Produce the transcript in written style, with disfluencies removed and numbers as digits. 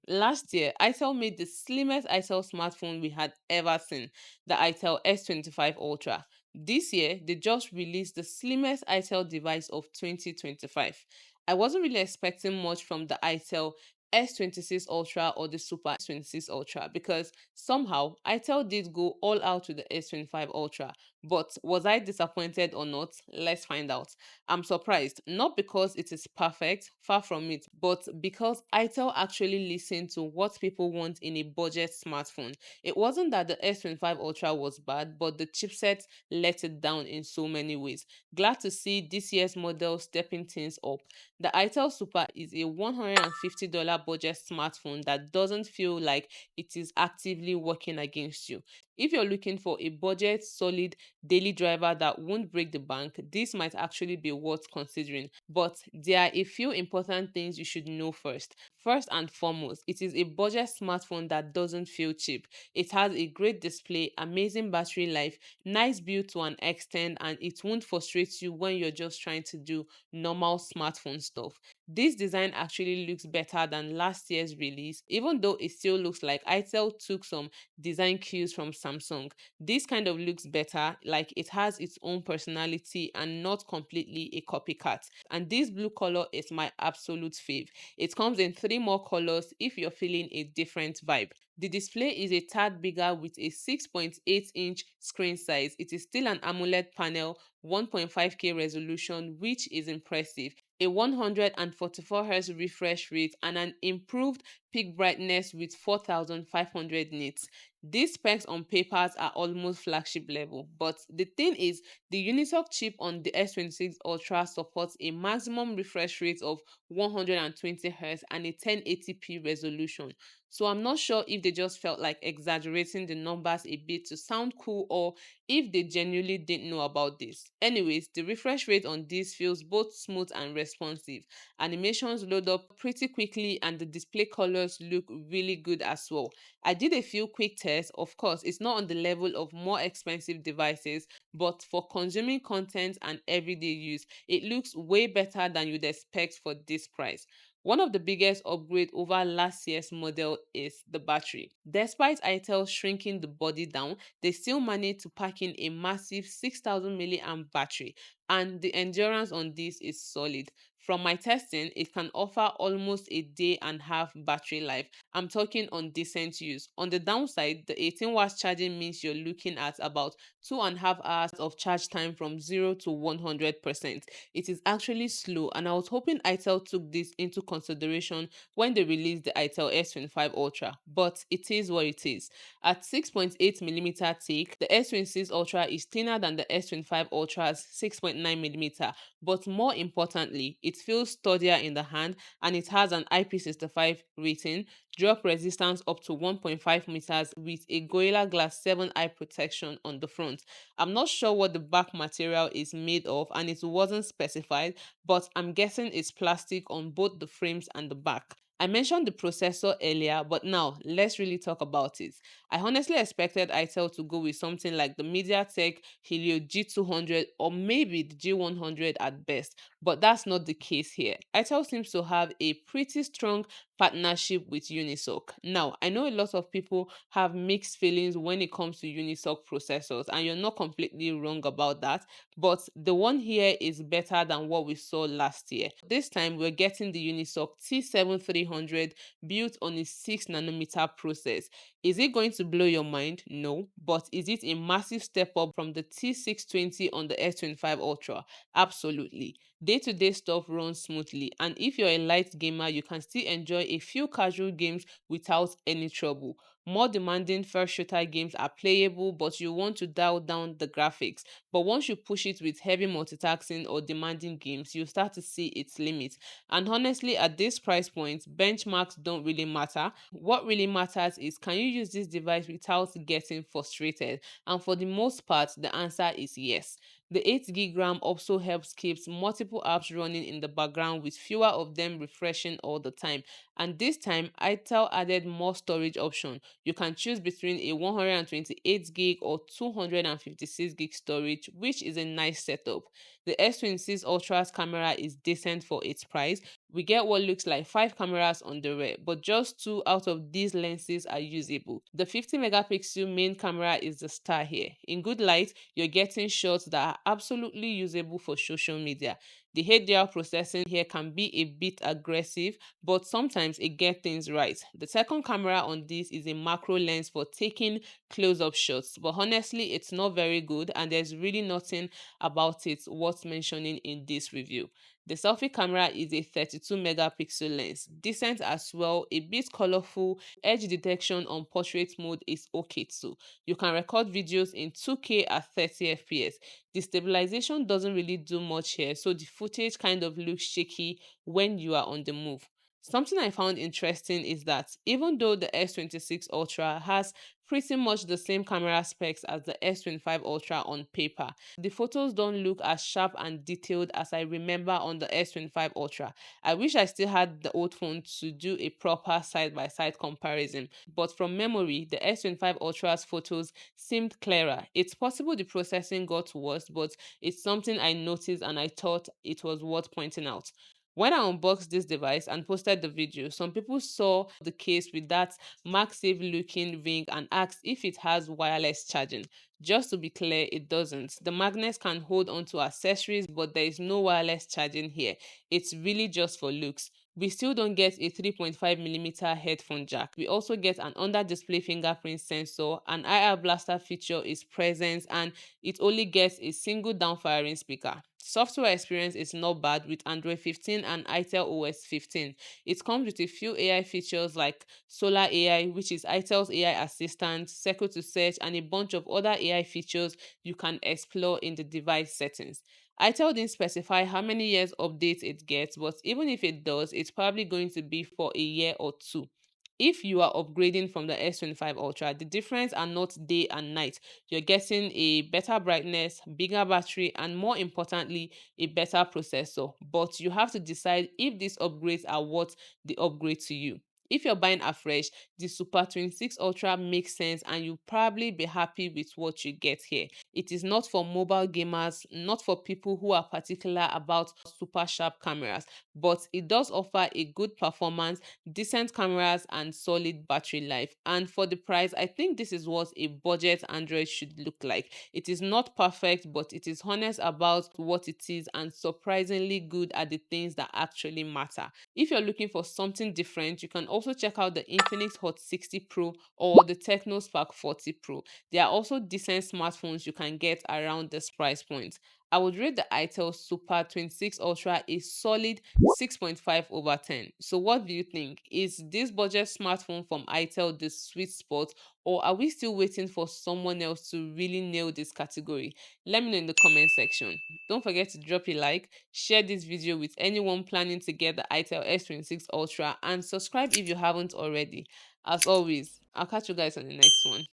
Last year, Itel made the slimmest Itel smartphone we had ever seen, the Itel S25 Ultra. This year, they just released the slimmest Itel device of 2025. I wasn't really expecting much from the Itel S26 Ultra or the Super S26 Ultra because somehow Itel did go all out with the S25 Ultra. But was I disappointed or not? Let's find out. I'm surprised, not because it is perfect, far from it, but because Itel actually listened to what people want in a budget smartphone. It wasn't that the S25 Ultra was bad, but the chipset let it down in so many ways. Glad to see this year's model stepping things up. The Itel Super is a $150 budget smartphone that doesn't feel like it is actively working against you. If you're looking for a budget, solid daily driver that won't break the bank, this might actually be worth considering. But there are a few important things you should know first. First and foremost, it is a budget smartphone that doesn't feel cheap. It has a great display, amazing battery life, nice build to an extent, and it won't frustrate you when you're just trying to do normal smartphone stuff. This design actually looks better than last year's release, even though it still looks like Itel took some design cues from Samsung. This kind of looks better, like it has its own personality and not completely a copycat. And this blue color is my absolute fave. It comes in three more colors if you're feeling a different vibe. The display is a tad bigger with a 6.8-inch screen size. It is still an AMOLED panel, 1.5K resolution, which is impressive. A 144Hz refresh rate and an improved peak brightness with 4500 nits. These specs on papers are almost flagship level, but the thing is, the Unisoc chip on the S26 Ultra supports a maximum refresh rate of 120Hz and a 1080p resolution. So I'm not sure if they just felt like exaggerating the numbers a bit to sound cool or if they genuinely didn't know about this. Anyways, the refresh rate on this feels both smooth and responsive. Animations load up pretty quickly and the display colors look really good as well. I did a few quick tests. Of course, it's not on the level of more expensive devices, but for consuming content and everyday use, it looks way better than you'd expect for this price. One of the biggest upgrade over last year's model is the battery. Despite Itel shrinking the body down, they still managed to pack in a massive 6000 milliamp battery, and the endurance on this is solid. From my testing, it can offer almost a day and half battery life. I'm talking on decent use. On the downside, the 18 watts charging means you're looking at about 2.5 hours of charge time from 0 to 100%. It is actually slow, and I was hoping Itel took this into consideration when they released the Itel S25 Ultra, but it is what it is. At 6.8mm thick, the S26 Ultra is thinner than the S25 Ultra's 6.9mm, but more importantly, it feels sturdier in the hand and it has an IP65 rating, drop resistance up to 1.5 meters with a Gorilla Glass 7 eye protection on the front. I'm not sure what the back material is made of and it wasn't specified, but I'm guessing it's plastic on both the frames and the back. I mentioned the processor earlier, but now let's really talk about it. I honestly expected Itel to go with something like the MediaTek Helio G200 or maybe the G100 at best, but that's not the case here. Itel seems to have a pretty strong partnership with Unisoc. Now, I know a lot of people have mixed feelings when it comes to Unisoc processors, and you're not completely wrong about that, but the one here is better than what we saw last year. This time, we're getting the Unisoc T7300 built on a 6 nanometer process. Is it going to blow your mind? No. But is it a massive step up from the T620 on the S25 Ultra? Absolutely. Day-to-day stuff runs smoothly, and if you're a light gamer, you can still enjoy a few casual games without any trouble. More demanding first shooter games are playable, but you want to dial down the graphics. But once you push it with heavy multitasking or demanding games, you start to see its limits. And honestly, at this price point, benchmarks don't really matter. What really matters is, can you use this device without getting frustrated? And for the most part, the answer is yes. The 8 gig RAM also helps keeps multiple apps running in the background with fewer of them refreshing all the time. And this time, Itel added more storage option. You can choose between a 128 gig or 256 gig storage, which is a nice setup. The S26 Ultra's camera is decent for its price. We get what looks like 5 cameras on the rear, but just 2 out of these lenses are usable. The 50 megapixel main camera is the star here. In good light, you're getting shots that are absolutely usable for social media. The HDR processing here can be a bit aggressive, but sometimes it gets things right. The second camera on this is a macro lens for taking close-up shots, but honestly, it's not very good and there's really nothing about it worth mentioning in this review. The selfie camera is a 32 megapixel lens, decent as well, a bit colorful. Edge detection on portrait mode is okay too. You can record videos in 2K at 30 fps. The stabilization doesn't really do much here, so the footage kind of looks shaky when you are on the move. Something I found interesting is that even though the S26 Ultra has pretty much the same camera specs as the S25 Ultra on paper, the photos don't look as sharp and detailed as I remember on the S25 Ultra. I wish I still had the old phone to do a proper side-by-side comparison, but from memory, the S25 Ultra's photos seemed clearer. It's possible the processing got worse, but it's something I noticed and I thought it was worth pointing out. When I unboxed this device and posted the video, some people saw the case with that MagSafe looking ring and asked if it has wireless charging. Just to be clear, it doesn't. The magnets can hold onto accessories, but there is no wireless charging here. It's really just for looks. We still don't get a 3.5mm headphone jack. We also get an under-display fingerprint sensor, an IR blaster feature is present, and it only gets a single down-firing speaker. Software experience is not bad with Android 15 and Itel OS 15. It comes with a few AI features like Solar AI, which is Itel's AI assistant, Circle to Search, and a bunch of other AI features you can explore in the device settings. Itel didn't specify how many years updates it gets, but even if it does, it's probably going to be for a year or two. If you are upgrading from the S25 Ultra, the difference are not day and night. You're getting a better brightness, bigger battery, and more importantly, a better processor. But you have to decide if these upgrades are worth the upgrade to you. If you're buying afresh, the Super 26 Ultra makes sense and you'll probably be happy with what you get here. It is not for mobile gamers, not for people who are particular about super sharp cameras, but it does offer a good performance, decent cameras, and solid battery life. And for the price, I think this is what a budget Android should look like. It is not perfect, but it is honest about what it is and surprisingly good at the things that actually matter. If you're looking for something different, you can also check out the Infinix Hot 60 Pro or the Tecno Spark 40 Pro. They are also decent smartphones you can get around this price point. I would rate the Itel Super 26 Ultra a solid 6.5 over 10. So what do you think? Is this budget smartphone from Itel the sweet spot, or are we still waiting for someone else to really nail this category? Let me know in the comment section. Don't forget to drop a like, share this video with anyone planning to get the Itel S26 Ultra, and subscribe if you haven't already. As always, I'll catch you guys on the next one.